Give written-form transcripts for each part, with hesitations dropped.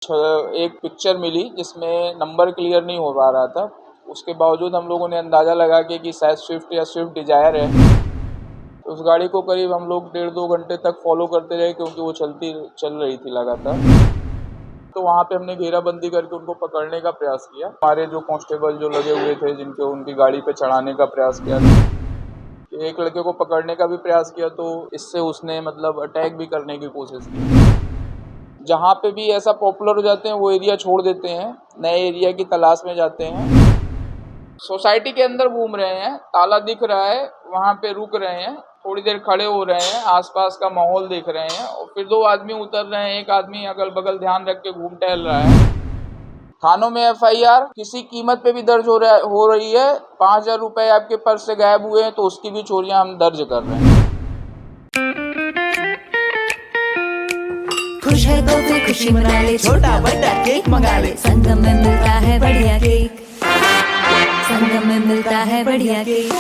एक पिक्चर मिली जिसमें number clear नहीं हो पा रहा था। उसके बावजूद हम लोगों ने अंदाज़ा लगा के कि शायद स्विफ्ट या स्विफ्ट डिज़ायर है। तो उस गाड़ी को करीब हम लोग 1.5-2 घंटे तक फॉलो करते रहे क्योंकि वो चल रही थी लगातार। तो वहाँ पे हमने घेराबंदी करके उनको पकड़ने का प्रयास किया। हमारे जो कांस्टेबल जो लगे हुए थे जिनको उनकी गाड़ी पे चढ़ाने का प्रयास किया। एक लड़के को पकड़ने का भी प्रयास किया तो इससे उसने मतलब अटैक भी करने की कोशिश की। जहाँ पे भी ऐसा पॉपुलर हो जाते हैं वो एरिया छोड़ देते हैं, नए एरिया की तलाश में जाते हैं। सोसाइटी के अंदर घूम रहे हैं, ताला दिख रहा है, वहाँ पे रुक रहे हैं, थोड़ी देर खड़े हो रहे हैं, आसपास का माहौल देख रहे हैं और फिर 2 आदमी उतर रहे हैं, एक आदमी अगल-बगल ध्यान रख के घूम टहल रहा है। थानों में एफआईआर किसी कीमत पे भी दर्ज हो रही है। 5,000 रुपए आपके पर्स से गायब हुए हैं तो उसकी भी चोरियां हम दर्ज कर रहे हैं। खुश है तो फिर खुशी मना ले, छोटा बड़ा केक मंगा ले, संगम में मिलता है बढ़िया केक, संगम में मिलता है बढ़िया केक।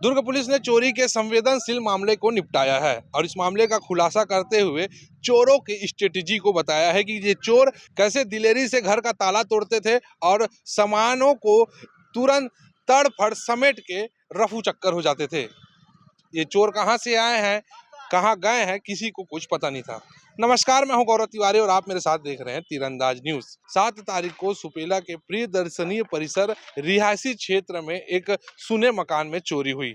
दुर्ग पुलिस ने चोरी के संवेदनशील मामले को निपटाया है और इस मामले का खुलासा करते हुए चोरों की स्ट्रेटेजी को बताया है कि ये चोर कैसे दिलेरी से घर का ताला तोड़ते थे और सामानों को तुरंत तड़फड़ समेट के रफू चक्कर हो जाते थे। ये चोर कहां से आए हैं, कहां गए हैं, किसी को कुछ पता नहीं था। नमस्कार, मैं हूं गौरव तिवारी और आप मेरे साथ देख रहे हैं तीरंदाज न्यूज। 7 तारीख को सुपेला के प्रिय दर्शनीय परिसर रिहायशी क्षेत्र में एक सुने मकान में चोरी हुई।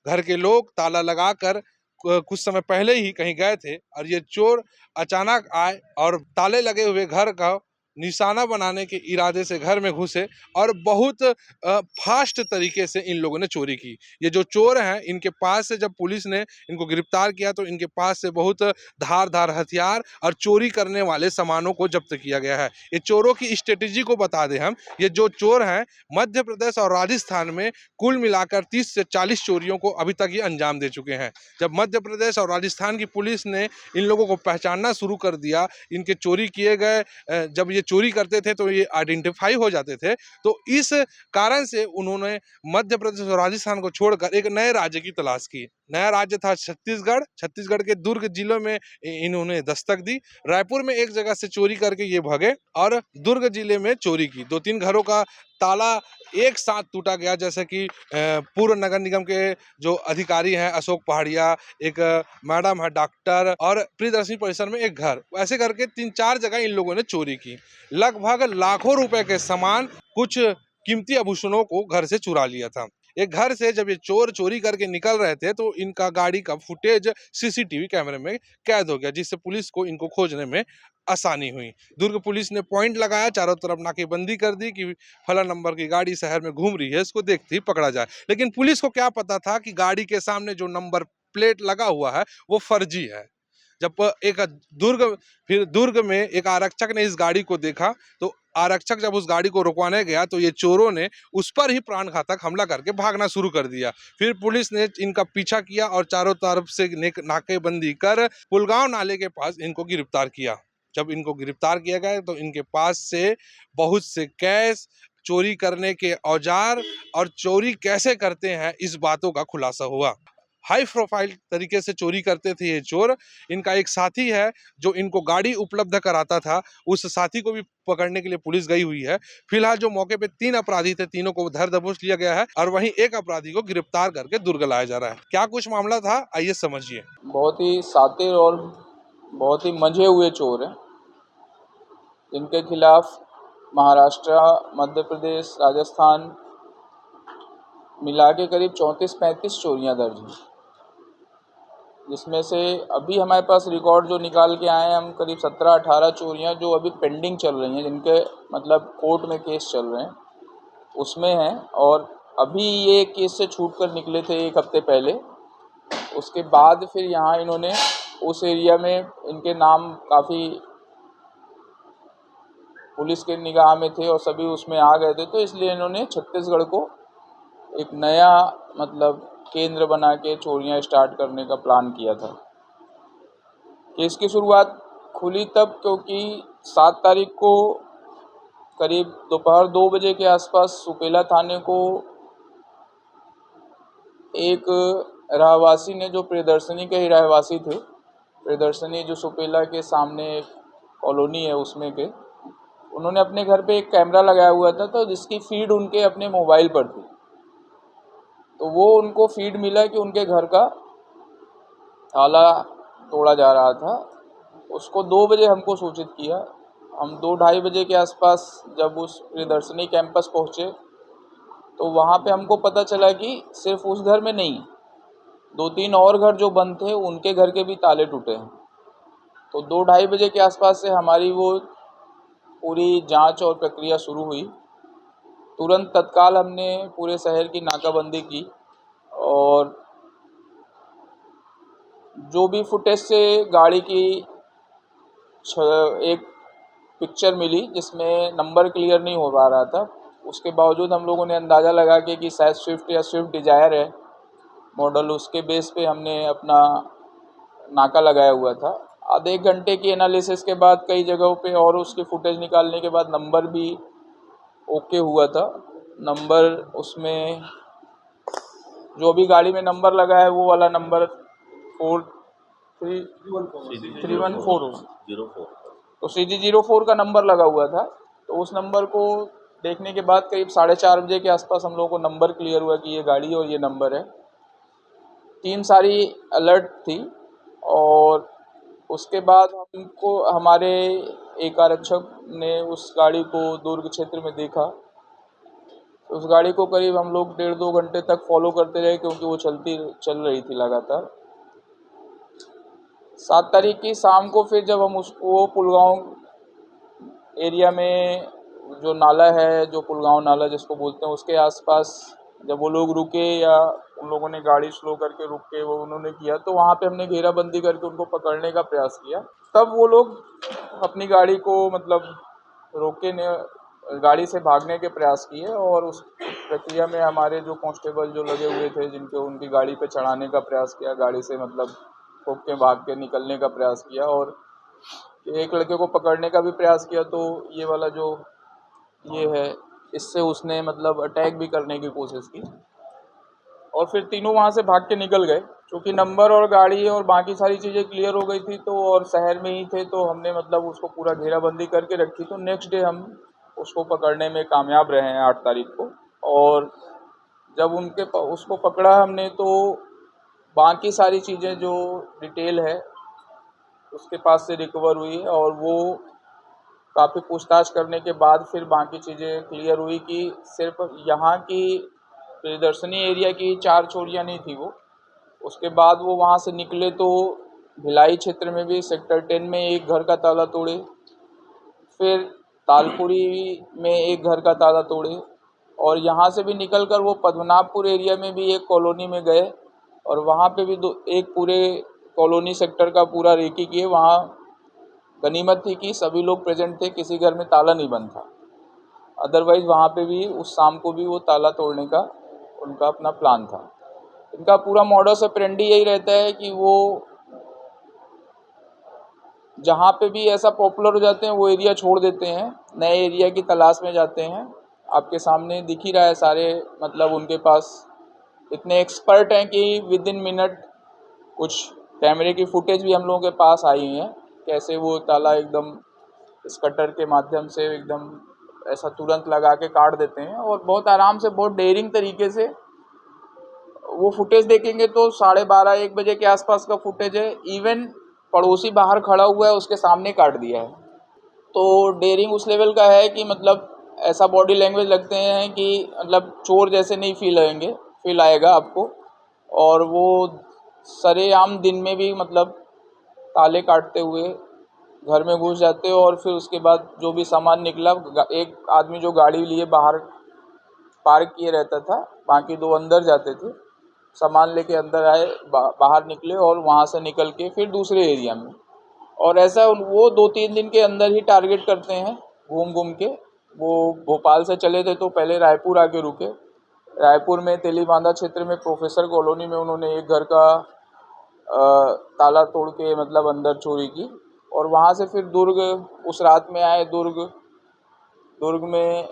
घर के लोग ताला लगाकर कुछ समय पहले ही कहीं गए थे और ये चोर अचानक आए और ताले लगे हुए घर का निशाना बनाने के इरादे से घर में घुसे और बहुत फास्ट तरीके से इन लोगों ने चोरी की। ये जो चोर हैं, इनके पास से जब पुलिस ने इनको गिरफ्तार किया तो इनके पास से बहुत धारदार हथियार और चोरी करने वाले सामानों को जब्त किया गया है। ये चोरों की स्ट्रेटेजी को बता दें हम, ये जो चोर हैं मध्य प्रदेश और राजस्थान में कुल मिलाकर 30 से 40 चोरियों को अभी तक ये अंजाम दे चुके हैं। जब मध्य प्रदेश और राजस्थान की पुलिस ने इन लोगों को पहचानना शुरू कर दिया, इनके चोरी किए गए जब ये चोरी करते थे तो ये आइडेंटिफाई हो जाते थे, तो इस कारण से उन्होंने मध्य प्रदेश और राजस्थान को छोड़कर एक नए राज्य की तलाश की। नया राज्य था छत्तीसगढ़। छत्तीसगढ़ के दुर्ग जिलों में इन्होंने दस्तक दी। रायपुर में एक जगह से चोरी करके ये भगे और दुर्ग जिले में चोरी की। 2-3 घरों का ताला एक साथ टूटा गया, जैसे कि पूर्व नगर निगम के जो अधिकारी हैं अशोक पहाड़िया, एक मैडम है डॉक्टर और प्रियदर्शनी परिसर में एक घर, ऐसे करके 3-4 जगह इन लोगों ने चोरी की। लगभग लाखों रुपए के सामान, कुछ कीमती आभूषणों को घर से चुरा लिया था। एक घर से जब ये चोर चोरी करके निकल रहे थे तो इनका गाड़ी का फुटेज सीसीटीवी कैमरे में कैद हो गया, जिससे पुलिस को इनको खोजने में आसानी हुई। दुर्ग पुलिस ने पॉइंट लगाया, चारों तरफ नाकेबंदी कर दी कि फला नंबर की गाड़ी शहर में घूम रही है, इसको देखते ही पकड़ा जाए। लेकिन पुलिस को क्या पता था कि गाड़ी के सामने जो नंबर प्लेट लगा हुआ है वो फर्जी है। जब दुर्ग में एक आरक्षक ने इस गाड़ी को देखा तो आरक्षक जब उस गाड़ी को रुकवाने गया तो ये चोरों ने उस पर ही प्राण घातक हमला करके भागना शुरू कर दिया। फिर पुलिस ने इनका पीछा किया और चारों तरफ से नाकेबंदी कर पुलगांव नाले के पास इनको गिरफ्तार किया। जब इनको गिरफ्तार किया गया तो इनके पास से बहुत से कैश, चोरी करने के औजार और चोरी कैसे करते हैं इस बातों का खुलासा हुआ। हाई प्रोफाइल तरीके से चोरी करते थे ये चोर। इनका एक साथी है जो इनको गाड़ी उपलब्ध कराता था, उस साथी को भी पकड़ने के लिए पुलिस गई हुई है। फिलहाल जो मौके पे 3 अपराधी थे, तीनों को धर दबोच लिया गया है और वहीं एक अपराधी को गिरफ्तार करके दुर्ग लाया जा रहा है। क्या कुछ मामला था, आइए समझिए। बहुत ही शातिर और बहुत ही मंझे हुए चोर हैं। इनके खिलाफ महाराष्ट्र, मध्य प्रदेश, राजस्थान मिला के करीब 34-35 चोरियां दर्ज हैं, जिसमें से अभी हमारे पास रिकॉर्ड जो निकाल के आए हैं हम करीब 17-18 चोरियां जो अभी पेंडिंग चल रही हैं, जिनके मतलब कोर्ट में केस चल रहे हैं, उसमें हैं। और अभी ये केस से छूट कर निकले थे 1 हफ्ते पहले। उसके बाद फिर यहाँ इन्होंने उस एरिया में इनके नाम काफ़ी पुलिस के निगाह में थे और सभी उसमें आ गए थे, तो इसलिए इन्होंने छत्तीसगढ़ को एक नया मतलब केंद्र बना के चोरियां स्टार्ट करने का प्लान किया था। केस की शुरुआत खुली तब क्योंकि 7 तारीख को करीब दोपहर 2 बजे के आसपास सुपेला थाने को एक रहवासी ने, जो प्रियदर्शनी के ही रहवासी थे, प्रियदर्शनी जो सुपेला के सामने एक कॉलोनी है उसमें के, उन्होंने अपने घर पे एक कैमरा लगाया हुआ था, तो जिसकी फीड उनके अपने मोबाइल पर थी। तो वो उनको फीड मिला कि उनके घर का ताला तोड़ा जा रहा था। उसको 2 बजे हमको सूचित किया। हम 2-2:30 बजे के आसपास जब उस प्रियदर्शनी कैंपस पहुँचे, तो वहाँ पे हमको पता चला कि सिर्फ उस घर में नहीं, 2-3 और घर जो बंद थे उनके घर के भी ताले टूटे हैं। तो 2-2:30 बजे के आसपास से हमारी वो पूरी जांच और प्रक्रिया शुरू हुई। तुरंत तत्काल हमने पूरे शहर की नाकाबंदी की और जो भी फुटेज से गाड़ी की एक पिक्चर मिली जिसमें नंबर क्लियर नहीं हो पा रहा था, उसके बावजूद हम लोगों ने अंदाज़ा लगा के कि शायद स्विफ्ट या स्विफ्ट डिज़ायर है मॉडल, उसके बेस पे हमने अपना नाका लगाया हुआ था। आधे 1 घंटे की एनालिसिस के बाद कई जगहों पे और उसकी फुटेज निकालने के बाद नंबर भी ओके हुआ था। नंबर उसमें जो भी गाड़ी में नंबर लगा है वो वाला नंबर 314 तो CG04 का नंबर लगा हुआ था। तो उस नंबर को देखने के बाद करीब 4:30 बजे के आसपास हम लोगों को नंबर क्लियर हुआ कि ये गाड़ी और ये नंबर है। टीम सारी अलर्ट थी और उसके बाद हमको हमारे एक आरक्षक ने उस गाड़ी को दुर्ग क्षेत्र में देखा। तो उस गाड़ी को करीब हम लोग 1.5-2 घंटे तक फॉलो करते रहे क्योंकि वो चल रही थी लगातार। 7 तारीख की शाम को फिर जब हम उसको पुलगांव एरिया में जो नाला है, जो पुलगांव नाला जिसको बोलते हैं, उसके आसपास जब वो लोग रुके या उन लोगों ने गाड़ी स्लो करके रुक के वो उन्होंने किया, तो वहाँ पे हमने घेराबंदी करके उनको पकड़ने का प्रयास किया। तब वो लोग अपनी गाड़ी को मतलब रोके ने गाड़ी से भागने के प्रयास किए और उस प्रक्रिया में हमारे जो कांस्टेबल जो लगे हुए थे जिनको उनकी गाड़ी पे चढ़ाने का प्रयास किया, गाड़ी से मतलब ठोक के भाग के निकलने का प्रयास किया और एक लड़के को पकड़ने का भी प्रयास किया। तो ये वाला जो ये है, इससे उसने मतलब अटैक भी करने की कोशिश की और फिर तीनों वहाँ से भाग के निकल गए। क्योंकि नंबर और गाड़ी और बाकी सारी चीज़ें क्लियर हो गई थी तो और शहर में ही थे, तो हमने मतलब उसको पूरा घेराबंदी करके रखी। तो नेक्स्ट डे हम उसको पकड़ने में कामयाब रहे हैं 8 तारीख को। और जब उसको पकड़ा हमने, तो बाकी सारी चीज़ें जो डिटेल है उसके पास से रिकवर हुई और वो काफ़ी पूछताछ करने के बाद फिर बाकी चीज़ें क्लियर हुई कि सिर्फ यहाँ की प्रियदर्शनी एरिया की 4 चोरियाँ नहीं थी वो। उसके बाद वो वहाँ से निकले तो भिलाई क्षेत्र में भी सेक्टर 10 में एक घर का ताला तोड़े, फिर तालपुरी में एक घर का ताला तोड़े और यहाँ से भी निकलकर वो पद्मनाभपुर एरिया में भी एक कॉलोनी में गए और वहाँ पे भी एक पूरे कॉलोनी सेक्टर का पूरा रेकी किए। वहाँ गनीमत थी कि सभी लोग प्रेजेंट थे, किसी घर में ताला नहीं बंद था। अदरवाइज़ वहाँ पे भी उस शाम को भी वो ताला तोड़ने का उनका अपना प्लान था। इनका पूरा मॉडस ऑपरेंडी यही रहता है कि वो जहाँ पे भी ऐसा पॉपुलर हो जाते हैं वो एरिया छोड़ देते हैं, नए एरिया की तलाश में जाते हैं। आपके सामने दिख ही रहा है सारे, मतलब उनके पास इतने एक्सपर्ट हैं कि विद इन मिनट कुछ कैमरे की फुटेज भी हम लोगों के पास आई हैं, कैसे वो ताला एकदम इस कटर के माध्यम से एकदम ऐसा तुरंत लगा के काट देते हैं और बहुत आराम से, बहुत डेयरिंग तरीके से। वो फुटेज देखेंगे तो 12:30-1 बजे के आसपास का फुटेज है। इवन पड़ोसी बाहर खड़ा हुआ है उसके सामने काट दिया है। तो डेयरिंग उस लेवल का है कि मतलब ऐसा बॉडी लैंग्वेज लगते हैं कि मतलब चोर जैसे नहीं फील आएगा आपको। और वो सरेआम दिन में भी मतलब ताले काटते हुए घर में घुस जाते हो और फिर उसके बाद जो भी सामान निकला, एक आदमी जो गाड़ी लिए बाहर पार्क किए रहता था, बाकी 2 अंदर जाते थे, सामान लेके अंदर आए, बाहर निकले और वहाँ से निकल के फिर दूसरे एरिया में। और ऐसा वो 2-3 दिन के अंदर ही टारगेट करते हैं घूम घूम के। वो भोपाल से चले थे तो पहले रायपुर आके रुके। रायपुर में तेलीबांधा क्षेत्र में प्रोफेसर कॉलोनी में उन्होंने एक घर का ताला तोड़ के मतलब अंदर चोरी की और वहाँ से फिर दुर्ग उस रात में आए। दुर्ग में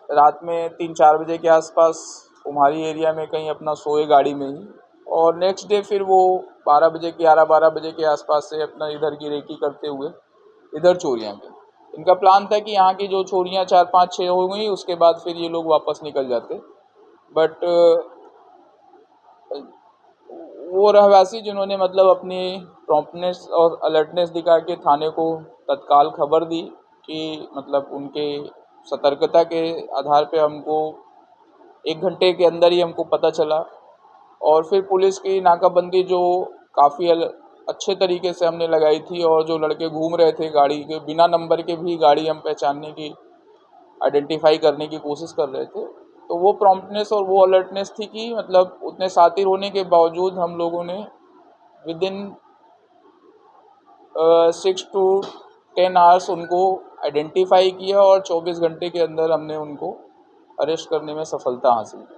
रात में 3-4 बजे के आसपास कुम्हारी एरिया में कहीं अपना सोए गाड़ी में ही, और नेक्स्ट डे फिर वो 12 बजे 11-12 बजे के आसपास से अपना इधर की रेकी करते हुए इधर चोरियाँ की। इनका प्लान था कि यहाँ की जो चोरियाँ 4-5-6 हो गई उसके बाद फिर ये लोग वापस निकल जाते, बट वो रहवासी जिन्होंने मतलब अपनी प्रॉम्प्टनेस और अलर्टनेस दिखा के थाने को तत्काल खबर दी कि मतलब उनके सतर्कता के आधार पे हमको 1 घंटे के अंदर ही हमको पता चला, और फिर पुलिस की नाकाबंदी जो काफ़ी अच्छे तरीके से हमने लगाई थी, और जो लड़के घूम रहे थे गाड़ी के बिना नंबर के भी गाड़ी हम पहचानने की, आइडेंटिफाई करने की कोशिश कर रहे थे, तो वो प्रॉम्प्टनेस और वो अलर्टनेस थी कि मतलब उतने शातिर होने के बावजूद हम लोगों ने विदिन 6 to 10 आवर्स उनको आइडेंटिफाई किया, और 24 घंटे के अंदर हमने उनको अरेस्ट करने में सफलता हासिल की।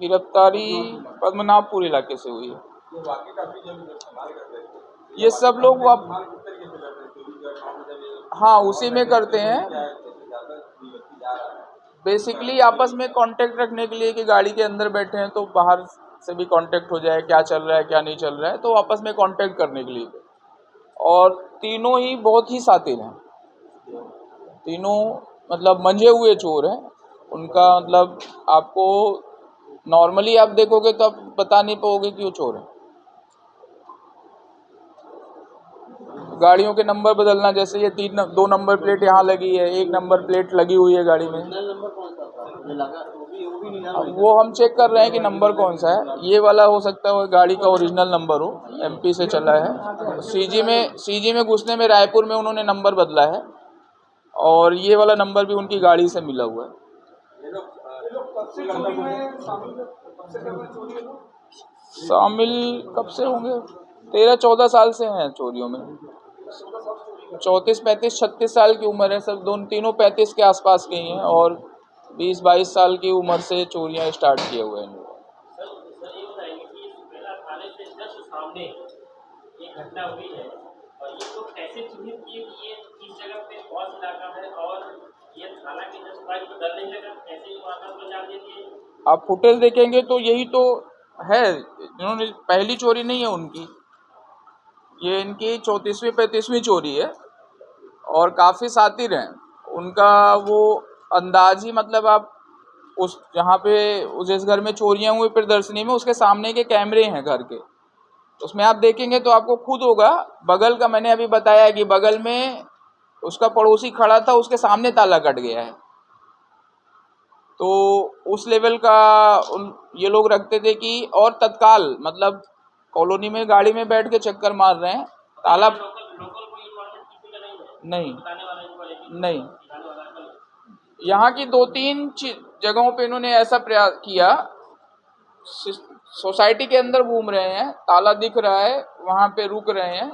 गिरफ्तारी पद्मनाभपुर इलाके से हुई है। ये सब लोग हाँ उसी में करते हैं, बेसिकली आपस में कांटेक्ट रखने के लिए कि गाड़ी के अंदर बैठे हैं तो बाहर से भी कांटेक्ट हो जाए, क्या चल रहा है क्या नहीं चल रहा है, तो आपस में कांटेक्ट करने के लिए। और तीनों ही बहुत ही शातिर हैं, तीनों मतलब मंझे हुए चोर हैं। उनका मतलब आपको नॉर्मली आप देखोगे तो आप बता नहीं पाओगे कि वो चोर है। गाड़ियों के नंबर बदलना, जैसे ये 2 नंबर प्लेट यहाँ लगी है, 1 नंबर प्लेट लगी हुई है गाड़ी में, अब वो हम चेक कर रहे हैं कि नंबर कौन सा है। ये वाला हो सकता है गाड़ी का ओरिजिनल नंबर हो, एमपी से चला है। सीजी में घुसने में रायपुर में उन्होंने नंबर बदला है, और ये वाला नंबर भी उनकी गाड़ी से मिला हुआ है। शामिल कब से होंगे? 13-14 साल से हैं चोरियों में। 34, 35, 36 साल की उम्र है सब, तीनों 35 के आसपास के ही हैं, और 20-22 साल की उम्र से चोरियां स्टार्ट किए हुए हैं। सामने ये घटना हुई है, और ये तो कैसे चिन्हित किए कि ये इस जगह पे पॉज इलाका है, और ये थाना के जस्ट बाइक को डर नहीं लगा, कैसे ये वारदात को अंजाम देती है? आप फुटेज देखेंगे तो यही तो है, इन्होंने पहली चोरी नहीं है उनकी, ये इनकी 34वीं 35वीं चोरी है, और काफ़ी शातिर हैं। उनका वो अंदाज ही मतलब आप उस जहाँ पे जिस घर में चोरियां हुई प्रदर्शनी में, उसके सामने के कैमरे हैं घर के, उसमें आप देखेंगे तो आपको खुद होगा। बगल का मैंने अभी बताया कि बगल में उसका पड़ोसी खड़ा था, उसके सामने ताला कट गया है। तो उस लेवल का ये लोग रखते थे कि, और तत्काल मतलब कॉलोनी में गाड़ी में बैठ के चक्कर मार रहे हैं, ताला नहीं नहीं। यहाँ की 2-3 जगहों पे इन्होंने ऐसा प्रयास किया, सोसाइटी के अंदर घूम रहे हैं, ताला दिख रहा है, वहाँ पे रुक रहे हैं,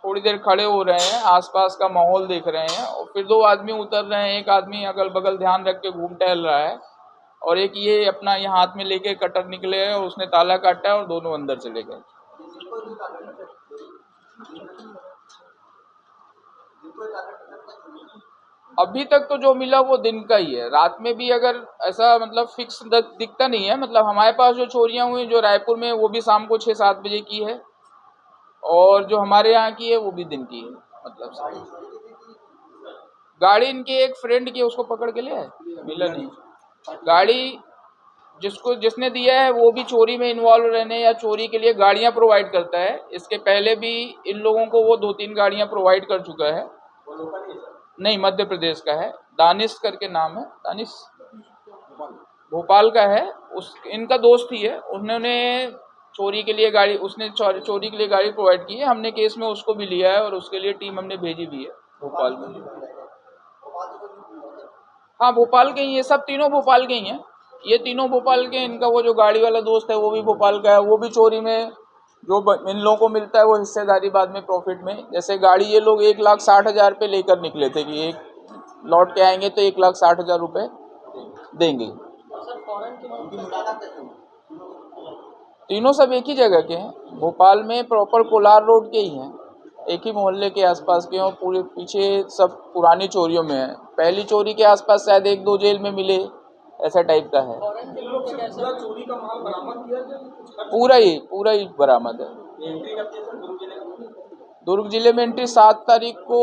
थोड़ी देर खड़े हो रहे हैं, आसपास का माहौल देख रहे हैं, और फिर 2 आदमी उतर रहे हैं, एक आदमी अगल बगल ध्यान रख के घूम टहल रहा है, और एक ये अपना ये हाथ में लेके कटर निकले है और उसने ताला काटा और दोनों अंदर चले गए। अभी तक तो जो मिला वो दिन का ही है, रात में भी अगर ऐसा मतलब फिक्स दिखता नहीं है। मतलब हमारे पास जो चोरियां हुई जो रायपुर में, वो भी शाम को 6-7 बजे की है, और जो हमारे यहाँ की है वो भी दिन की है। मतलब गाड़ी इनके एक फ्रेंड की, उसको पकड़ के ले आए, मिला नहीं। गाड़ी जिसने दिया है वो भी चोरी में इन्वॉल्व रहने या चोरी के लिए गाड़ियां प्रोवाइड करता है। इसके पहले भी इन लोगों को वो 2-3 गाड़ियां प्रोवाइड कर चुका है। नहीं, मध्य प्रदेश का है, दानिश करके नाम है, दानिश भोपाल का है। इनका दोस्त ही है, उन्होंने चोरी के लिए गाड़ी, उसने चोरी के लिए गाड़ी प्रोवाइड की है। हमने केस में उसको भी लिया है, और उसके लिए टीम हमने भेजी भी है भोपाल में। हाँ भोपाल के ही, ये सब तीनों भोपाल के ही हैं, ये तीनों भोपाल के। इनका वो जो गाड़ी वाला दोस्त है वो भी भोपाल का है, वो भी चोरी में जो इन लोगों को मिलता है वो हिस्सेदारी बाद में प्रॉफिट में। जैसे गाड़ी ये लोग 1,60,000 पे लेकर निकले थे कि एक लौट के आएंगे तो 1,60,000 रुपये देंगे। तीनों सब एक ही जगह के हैं, भोपाल में प्रॉपर कोलार रोड के ही हैं। एक ही मोहल्ले के आसपास के और पूरे पीछे सब पुरानी चोरियों में है। पहली चोरी के आसपास शायद 1-2 जेल में मिले, ऐसा टाइप का है। पूरा चोरी का माल बरामद किया गया कि कुछ खर्च पूरा ही बरामद है। एंट्री कब की है सर दुर्ग जिले में? दुर्ग जिले में एंट्री 7 तारीख को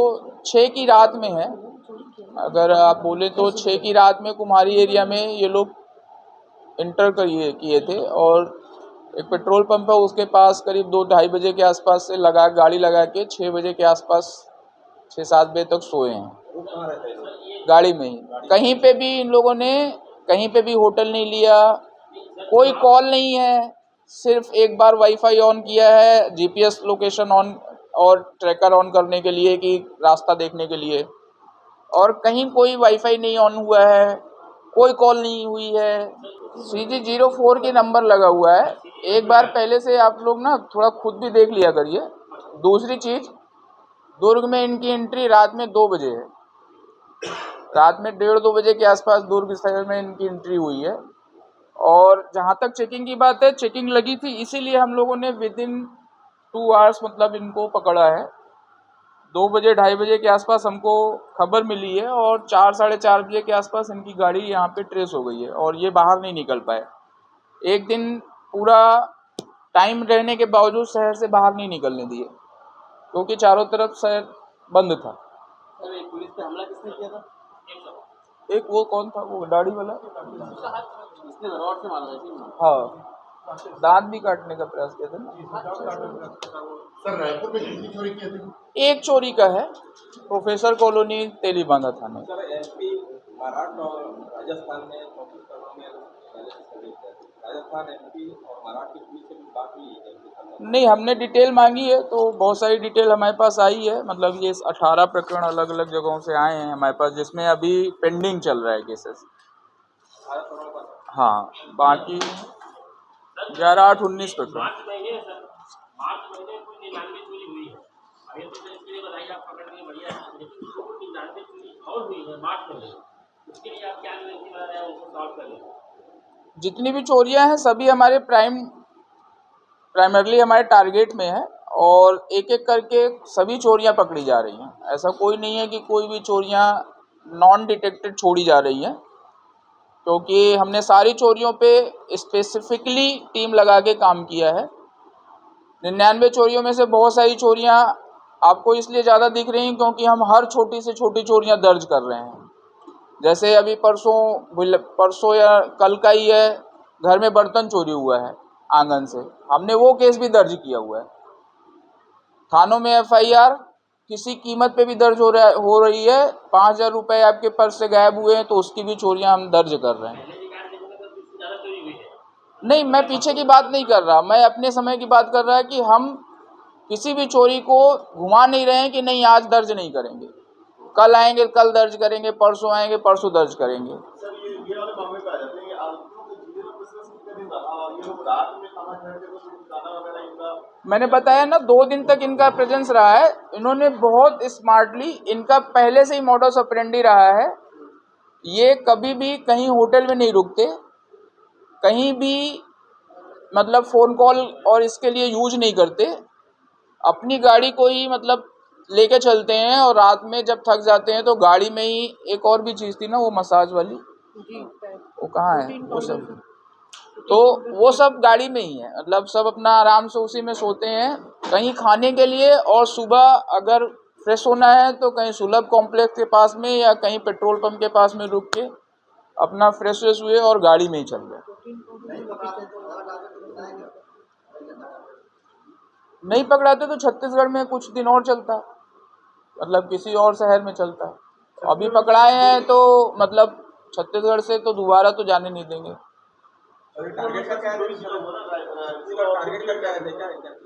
6 की रात में है। अगर आप बोले तो 6 की रात में कुम्हारी एरिया में ये लोग इंटर किए थे और एक पेट्रोल पंप है उसके पास करीब 2-2:30 बजे के आसपास से गाड़ी लगा के 6 बजे के आसपास 6-7 बजे तक सोए हैं वो कहाँ रहता है सर? गाड़ी में ही। कहीं पे भी इन लोगों ने कहीं पे भी होटल नहीं लिया, कोई कॉल नहीं है, सिर्फ एक बार वाईफाई ऑन किया है, जीपीएस लोकेशन ऑन और ट्रैकर ऑन करने के लिए कि रास्ता देखने के लिए, और कहीं कोई वाईफाई नहीं ऑन हुआ है, कोई कॉल नहीं हुई है। CG04 के नंबर लगा हुआ है। एक बार पहले से आप लोग ना थोड़ा खुद भी देख लिया करिए। दूसरी चीज, दुर्ग में इनकी एंट्री रात में 2 बजे है। रात में 1:30-2 बजे के आसपास दुर्ग शहर में इनकी एंट्री हुई है। और जहां तक चेकिंग की बात है, चेकिंग लगी थी, इसीलिए हम लोगों ने विदिन 2 आवर्स मतलब इनको पकड़ा है। 2 बजे 2:30 बजे के आसपास हमको खबर मिली है और 4-4:30 बजे के आसपास इनकी गाड़ी यहाँ पे ट्रेस हो गई है और ये बाहर नहीं निकल पाए। एक दिन पूरा टाइम रहने के बावजूद शहर से बाहर नहीं निकलने दिए क्योंकि चारों तरफ शहर बंद था। सर एक पुलिस पे हमला किसने किया था? एक वो कौन था, वो दाढ़ी वाला? इसने रॉड से मारा था इसी में? हाँ, दांत भी काटने का प्रयास किया था ना। सर रायपुर में कितनी चोरी की थी? एक चोरी का है, प्रोफेसर कॉलोनी तेलीबांधा थाने। सर MP महाराष्ट्र और राजस्थान में 34 करोड़ में राजस्थान MP और महाराष्ट्र की पुलिस से भी बात हुई है? नहीं, हमने डिटेल मांगी है तो बहुत सारी डिटेल हमारे पास आई है। मतलब ये 18 प्रकरण अलग अलग जगहों से आए हैं हमारे पास, जिसमें अभी पेंडिंग चल रहा है केसेस। हाँ, बाकी 11, 8, 19 प्रकरण। मार्च महीने कुल 99 चोरी हुई है। अभी तो सर इसके लिए बधाई, आप पकड़ लिए, बढ़िया है। लेकिन जो 99 चोरी और हुई है मार्च महीने, उसके लिए आप क्या रणनीति बना रहे हैं उनको सॉल्व करने? जितनी भी चोरियां हैं सभी हमारे प्राइमरली हमारे टारगेट में है और एक एक करके सभी चोरियां पकड़ी जा रही हैं। ऐसा कोई नहीं है कि कोई भी चोरियां नॉन डिटेक्टेड छोड़ी जा रही हैं, क्योंकि हमने सारी चोरियों पे स्पेसिफिकली टीम लगा के काम किया है। 99 चोरियों में से बहुत सारी चोरियां आपको इसलिए ज़्यादा दिख रही हैं क्योंकि हम हर छोटी से छोटी चोरियां दर्ज कर रहे हैं। जैसे अभी परसों या कल का ही है, घर में बर्तन चोरी हुआ है आंगन से, हमने वो केस भी दर्ज किया हुआ है। थानों में FIR किसी कीमत पे भी दर्ज हो रही है। 5,000 रुपये आपके पर्स से गायब हुए हैं तो उसकी भी चोरियां हम दर्ज कर रहे हैं। ज़्यादा चोरी हुई है। नहीं, मैं पीछे की बात नहीं कर रहा, मैं अपने समय की बात कर रहा है कि हम किसी भी चोरी को घुमा नहीं रहे हैं कि नहीं आज दर्ज नहीं करेंगे, कल आएंगे कल दर्ज करेंगे, परसों आएंगे परसों दर्ज करेंगे। सर ये वाले मामले पे आ जाते हैं कि आरोपियों के जिले में बिजनेस कितने दिन रहा, ये लोग रात में खाना खाने के कुछ खाना वगैरह इनका? मैंने बताया ना 2 दिन तक इनका प्रेजेंस रहा है। इन्होंने बहुत स्मार्टली, इनका पहले से ही मॉडस ऑपरेंडी रहा है। ये कभी भी कहीं होटल में नहीं रुकते, कहीं भी मतलब फ़ोन कॉल और इसके लिए यूज नहीं करते। अपनी गाड़ी को ही मतलब लेके चलते हैं और रात में जब थक जाते हैं तो गाड़ी में ही एक और भी चीज़ थी ना, वो मसाज वाली, वो कहाँ है वो सब, तो वो सब गाड़ी में ही है। मतलब सब अपना आराम से उसी में सोते हैं। कहीं खाने के लिए और सुबह अगर फ्रेश होना है तो कहीं सुलभ कॉम्प्लेक्स के पास में या कहीं पेट्रोल पंप के पास में रुक के अपना फ्रेश हुए और गाड़ी में ही चल रहे। नहीं पकड़ाते तो छत्तीसगढ़ में कुछ दिन और चलता, मतलब किसी और शहर में चलता। अभी पकड़ाए हैं तो मतलब छत्तीसगढ़ से तो दोबारा तो जाने नहीं देंगे। टारगेट का क्या है? टारगेट का क्या है?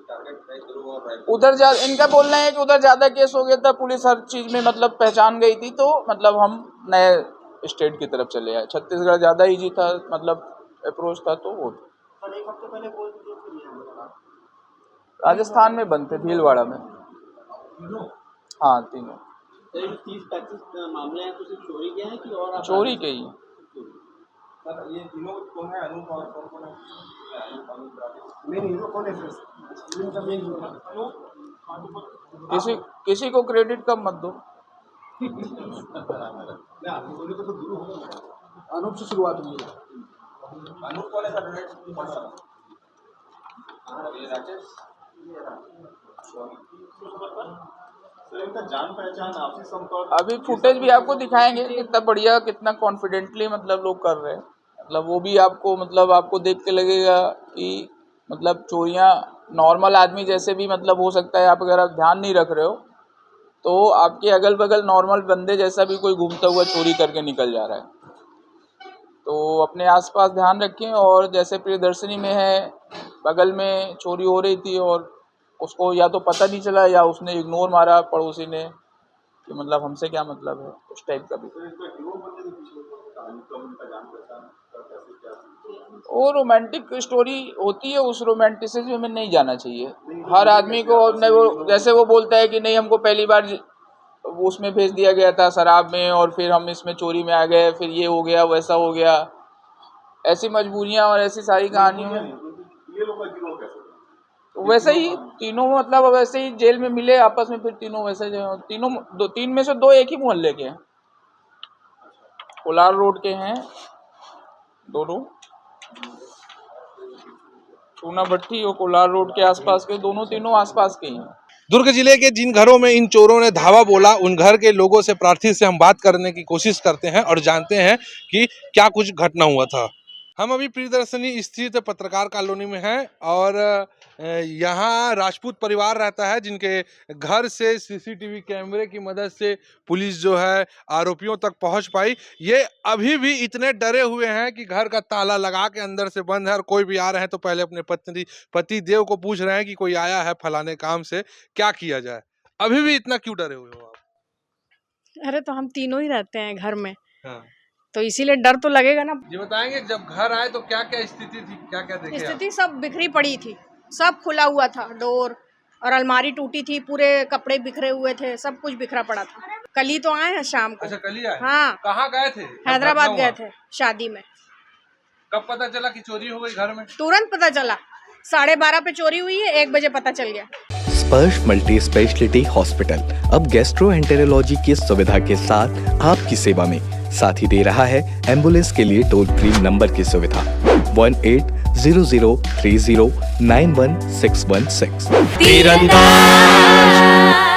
टारगेट उधर इनका बोलना है कि उधर ज़्यादा केस हो गया था, पुलिस हर चीज़ में मतलब पहचान गई थी, तो मतलब हम नए स्टेट की तरफ चले आए। छत्तीसगढ़ ज़्यादा ईजी था, मतलब अप्रोच था, तो वो सर एक हफ्ते पहले कोई राजस्थान में बनते भीलवाड़ा में। हाँ, तीनों 30-35 मामले हैं तो सिर्फ चोरी के हैं कि और चोरी के ही। सर ये तीनों कौन है? अनूप और कौन है? नहीं वो कौन है? किसी को क्रेडिट कम मत दो। अनूप से शुरुआत हुई है। अनूप कौन है सर? ये राकेश, सर इनका जान पहचान आपसी संपर्क अभी फुटेज भी आपको दिखाएंगे कितना बढ़िया कितना कॉन्फिडेंटली मतलब लोग कर रहे हैं। मतलब वो भी आपको मतलब आपको देख के लगेगा कि मतलब चोरियां नॉर्मल आदमी जैसे भी मतलब हो सकता है। आप अगर आप ध्यान नहीं रख रहे हो तो आपके अगल बगल नॉर्मल बंदे जैसा भी कोई घूमता हुआ चोरी करके निकल जा रहा है। तो अपने आसपास ध्यान रखें। और जैसे प्रियदर्शनी में है, बगल में चोरी हो रही थी और उसको या तो पता नहीं चला या उसने इग्नोर मारा पड़ोसी ने कि मतलब हमसे क्या मतलब है, उस टाइप का भी। सर इनका हीरो बनने के पीछे कहानी कम इनका जान पहचान का कैसे क्या वो रोमांटिक स्टोरी होती है, उस रोमांटिसिज्म में नहीं जाना चाहिए हर आदमी को। नहीं वो जैसे वो बोलता है कि नहीं हमको पहली बार उसमें भेज दिया गया था शराब में और फिर हम इसमें चोरी में आ गए, फिर ये हो गया वैसा हो गया। ऐसी मजबूरियां और ऐसी सारी कहानियों में ये लोग का हीरो कैसे बना? तो वैसे ही तीनों मतलब वैसे ही जेल में मिले आपस में, फिर तीनों वैसे तीनों तीन में से दो एक ही मोहल्ले के हैं, कोलार रोड के हैं दोनों। चूना भट्टी और कोलार रोड के आसपास के दोनों तीनों आसपास के ही हैं। दुर्ग जिले के जिन घरों में इन चोरों ने धावा बोला, उन घर के लोगों से प्रार्थी से हम बात करने की कोशिश करते हैं और जानते हैं कि क्या कुछ घटना हुआ था। हम अभी प्रियदर्शनी स्थित पत्रकार कॉलोनी में हैं और यहाँ राजपूत परिवार रहता है जिनके घर से सीसीटीवी कैमरे की मदद से पुलिस जो है आरोपियों तक पहुंच पाई। ये अभी भी इतने डरे हुए हैं कि घर का ताला लगा के अंदर से बंद है और कोई भी आ रहे हैं तो पहले अपने पति देव को पूछ रहे हैं कि कोई आया है फलाने काम से, क्या किया जाए। अभी भी इतना क्यों डरे हुए हो आप? अरे तो हम तीनों ही रहते हैं घर में, हाँ। तो इसीलिए डर तो लगेगा ना। ये बताएंगे जब घर आए तो क्या क्या स्थिति थी, क्या क्या देखे आप? स्थिति सब बिखरी पड़ी थी, सब खुला हुआ था डोर और अलमारी टूटी थी, पूरे कपड़े बिखरे हुए थे, सब कुछ बिखरा पड़ा था। कल ही तो आए हैं शाम को। अच्छा कल ही आए? हाँ। कहाँ गए थे? हैदराबाद गए थे शादी में। कब पता चला कि चोरी हो गई घर में? तुरंत पता चला, 12:30 पे चोरी हुई है, 1 बजे पता चल गया। स्पर्श मल्टी स्पेशलिटी हॉस्पिटल अब गैस्ट्रोएंटेरोलॉजी की सुविधा के साथ आपकी सेवा में, साथ ही दे रहा है एम्बुलेंस के लिए टोल फ्री नंबर की सुविधा 180030911616। तीरंदाज।